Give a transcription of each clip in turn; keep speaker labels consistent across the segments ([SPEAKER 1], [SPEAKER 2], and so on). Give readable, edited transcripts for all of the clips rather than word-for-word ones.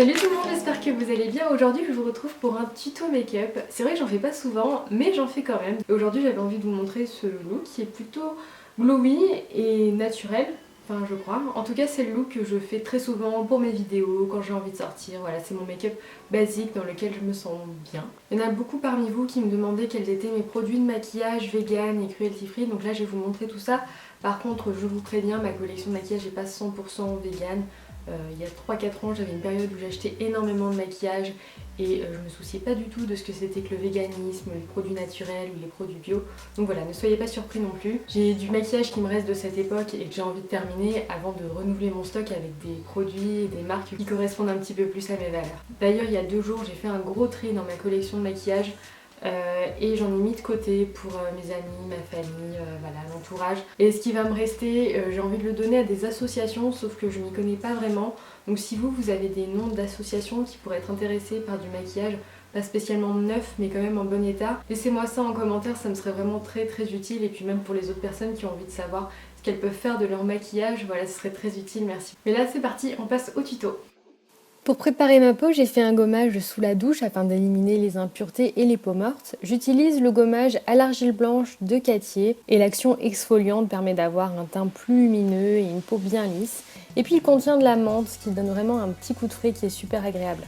[SPEAKER 1] Salut tout le monde, j'espère que vous allez bien. Aujourd'hui je vous retrouve pour un tuto make-up. C'est vrai que j'en fais pas souvent, mais j'en fais quand même. Et aujourd'hui j'avais envie de vous montrer ce look qui est plutôt glowy et naturel. Enfin je crois. En tout cas c'est le look que je fais très souvent pour mes vidéos, quand j'ai envie de sortir. Voilà, c'est mon make-up basique dans lequel je me sens bien. Il y en a beaucoup parmi vous qui me demandaient quels étaient mes produits de maquillage vegan et cruelty free. Donc là je vais vous montrer tout ça. Par contre je vous préviens, ma collection de maquillage n'est pas 100% vegan. Il y a 3-4 ans, j'avais une période où j'achetais énormément de maquillage et je me souciais pas du tout de ce que c'était que le véganisme, les produits naturels ou les produits bio. Donc voilà, ne soyez pas surpris non plus. J'ai du maquillage qui me reste de cette époque et que j'ai envie de terminer avant de renouveler mon stock avec des produits et des marques qui correspondent un petit peu plus à mes valeurs. D'ailleurs, il y a 2 jours, j'ai fait un gros tri dans ma collection de maquillage. Et j'en ai mis de côté pour mes amis, ma famille, voilà, l'entourage. Et ce qui va me rester, j'ai envie de le donner à des associations, sauf que je m'y connais pas vraiment. Donc si vous avez des noms d'associations qui pourraient être intéressées par du maquillage, pas spécialement neuf mais quand même en bon état, laissez-moi ça en commentaire, ça me serait vraiment très utile. Et puis même pour les autres personnes qui ont envie de savoir ce qu'elles peuvent faire de leur maquillage, voilà, ce serait très utile, merci. Mais là c'est parti, on passe au tuto. Pour préparer ma peau, j'ai fait un gommage sous la douche afin d'éliminer les impuretés et les peaux mortes. J'utilise le gommage à l'argile blanche de Cattier et l'action exfoliante permet d'avoir un teint plus lumineux et une peau bien lisse. Et puis il contient de la menthe, ce qui donne vraiment un petit coup de frais qui est super agréable.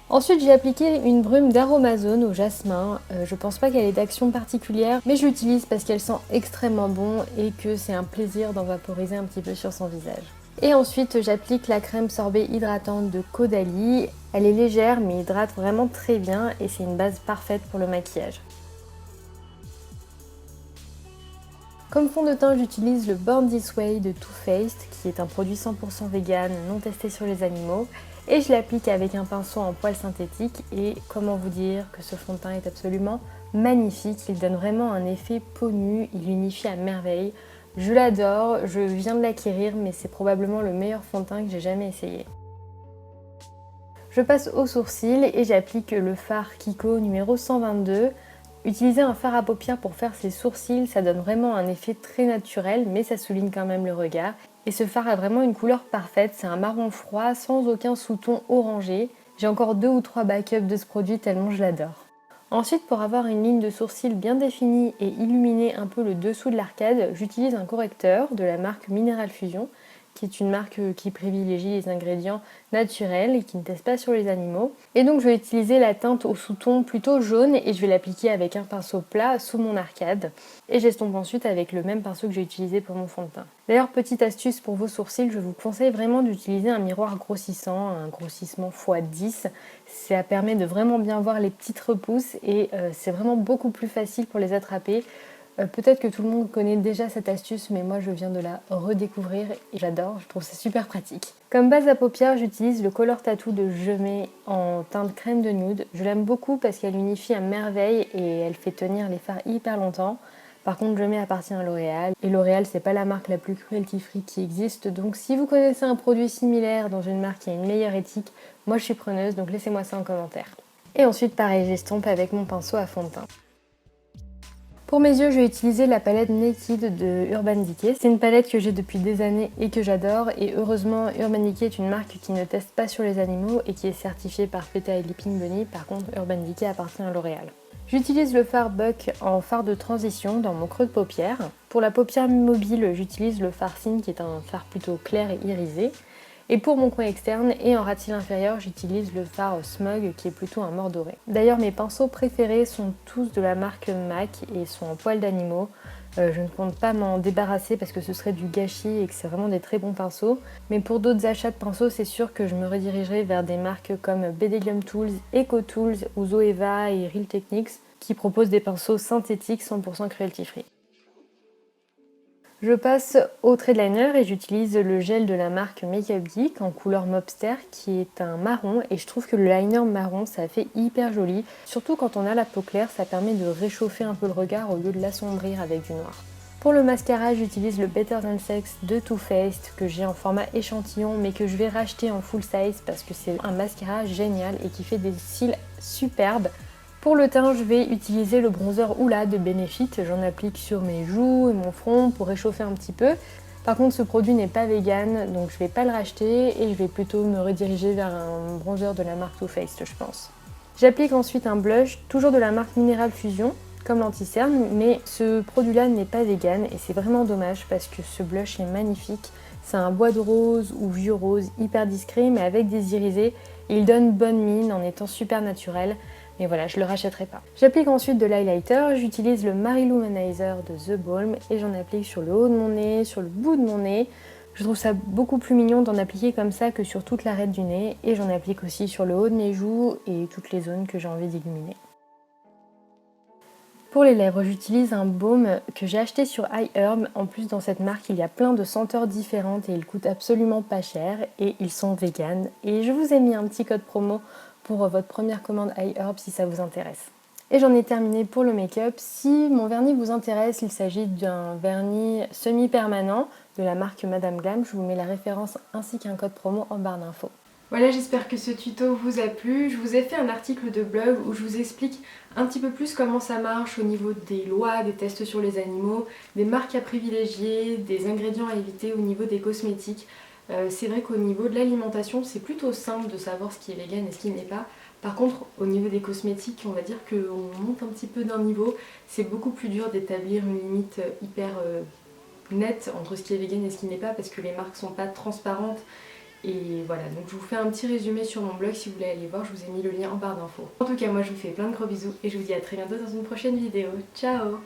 [SPEAKER 1] Ensuite, j'ai appliqué une brume d'Aromazone au jasmin. Je pense pas qu'elle ait d'action particulière, mais je l'utilise parce qu'elle sent extrêmement bon et que c'est un plaisir d'en vaporiser un petit peu sur son visage. Et ensuite j'applique la crème sorbet hydratante de Caudalie. Elle est légère mais hydrate vraiment très bien et c'est une base parfaite pour le maquillage. Comme fond de teint, j'utilise le Born This Way de Too Faced qui est un produit 100% vegan, non testé sur les animaux. Et je l'applique avec un pinceau en poil synthétique et comment vous dire que ce fond de teint est absolument magnifique. Il donne vraiment un effet peau nue, il unifie à merveille. Je l'adore, je viens de l'acquérir mais c'est probablement le meilleur fond de teint que j'ai jamais essayé. Je passe aux sourcils et j'applique le fard Kiko numéro 122. Utiliser un fard à paupières pour faire ses sourcils, ça donne vraiment un effet très naturel mais ça souligne quand même le regard. Et ce fard a vraiment une couleur parfaite, c'est un marron froid sans aucun sous-ton orangé. J'ai encore 2 ou 3 backups de ce produit tellement je l'adore. Ensuite, pour avoir une ligne de sourcils bien définie et illuminer un peu le dessous de l'arcade, j'utilise un correcteur de la marque Mineral Fusion, qui est une marque qui privilégie les ingrédients naturels et qui ne teste pas sur les animaux. Et donc je vais utiliser la teinte au sous-ton plutôt jaune et je vais l'appliquer avec un pinceau plat sous mon arcade. Et j'estompe ensuite avec le même pinceau que j'ai utilisé pour mon fond de teint. D'ailleurs, petite astuce pour vos sourcils, je vous conseille vraiment d'utiliser un miroir grossissant, un grossissement x10. Ça permet de vraiment bien voir les petites repousses et c'est vraiment beaucoup plus facile pour les attraper. Peut-être que tout le monde connaît déjà cette astuce, mais moi je viens de la redécouvrir et j'adore, je trouve ça super pratique. Comme base à paupières, j'utilise le Color Tattoo de Gemay en teinte crème de nude. Je l'aime beaucoup parce qu'elle unifie à merveille et elle fait tenir les fards hyper longtemps. Par contre, Gemay appartient à L'Oréal et L'Oréal c'est pas la marque la plus cruelty free qui existe, donc si vous connaissez un produit similaire dans une marque qui a une meilleure éthique, moi je suis preneuse, donc laissez-moi ça en commentaire. Et ensuite pareil, j'estompe avec mon pinceau à fond de teint. Pour mes yeux, je vais utiliser la palette Naked de Urban Decay. C'est une palette que j'ai depuis des années et que j'adore. Et heureusement, Urban Decay est une marque qui ne teste pas sur les animaux et qui est certifiée par PETA et Leaping Bunny. Par contre, Urban Decay appartient à L'Oréal. J'utilise le fard Buck en fard de transition dans mon creux de paupière. Pour la paupière mobile, j'utilise le fard Cine qui est un fard plutôt clair et irisé. Et pour mon coin externe et en ras de cils inférieur, j'utilise le fard Smog qui est plutôt un mort doré. D'ailleurs, mes pinceaux préférés sont tous de la marque MAC et sont en poils d'animaux. Je ne compte pas m'en débarrasser parce que ce serait du gâchis et que c'est vraiment des très bons pinceaux. Mais pour d'autres achats de pinceaux, c'est sûr que je me redirigerai vers des marques comme Bedelium Tools, Eco Tools ou Zoeva et Real Techniques qui proposent des pinceaux synthétiques 100% cruelty free. Je passe au trait de liner et j'utilise le gel de la marque Makeup Geek en couleur Mobster qui est un marron et je trouve que le liner marron ça fait hyper joli. Surtout quand on a la peau claire, ça permet de réchauffer un peu le regard au lieu de l'assombrir avec du noir. Pour le mascara, j'utilise le Better Than Sex de Too Faced que j'ai en format échantillon mais que je vais racheter en full size parce que c'est un mascara génial et qui fait des cils superbes. Pour le teint, je vais utiliser le bronzer Hoola de Benefit. J'en applique sur mes joues et mon front pour réchauffer un petit peu. Par contre ce produit n'est pas vegan, donc je vais pas le racheter et je vais plutôt me rediriger vers un bronzer de la marque Too Faced, je pense. J'applique ensuite un blush, toujours de la marque Mineral Fusion, comme l'anti-cerne, mais ce produit-là n'est pas vegan et c'est vraiment dommage parce que ce blush est magnifique. C'est un bois de rose ou vieux rose hyper discret mais avec des irisés et il donne bonne mine en étant super naturel. Mais voilà, je le rachèterai pas. J'applique ensuite de l'highlighter, j'utilise le Mary-Lou-Manizer de The Balm et j'en applique sur le haut de mon nez, sur le bout de mon nez. Je trouve ça beaucoup plus mignon d'en appliquer comme ça que sur toute l'arête du nez et j'en applique aussi sur le haut de mes joues et toutes les zones que j'ai envie d'illuminer. Pour les lèvres, j'utilise un baume que j'ai acheté sur iHerb. En plus, dans cette marque, il y a plein de senteurs différentes et ils coûtent absolument pas cher et ils sont vegan. Et je vous ai mis un petit code promo pour votre première commande iHerb si ça vous intéresse. Et j'en ai terminé pour le make-up. Si mon vernis vous intéresse, il s'agit d'un vernis semi-permanent de la marque Madame Glam. Je vous mets la référence ainsi qu'un code promo en barre d'infos. Voilà, j'espère que ce tuto vous a plu. Je vous ai fait un article de blog où je vous explique un petit peu plus comment ça marche au niveau des lois, des tests sur les animaux, des marques à privilégier, des ingrédients à éviter au niveau des cosmétiques. C'est vrai qu'au niveau de l'alimentation, c'est plutôt simple de savoir ce qui est vegan et ce qui n'est pas. Par contre, au niveau des cosmétiques, on va dire qu'on monte un petit peu d'un niveau. C'est beaucoup plus dur d'établir une limite hyper nette entre ce qui est vegan et ce qui n'est pas parce que les marques sont pas transparentes. Et voilà, donc je vous fais un petit résumé sur mon blog si vous voulez aller voir, je vous ai mis le lien en barre d'infos. En tout cas, moi je vous fais plein de gros bisous et je vous dis à très bientôt dans une prochaine vidéo. Ciao!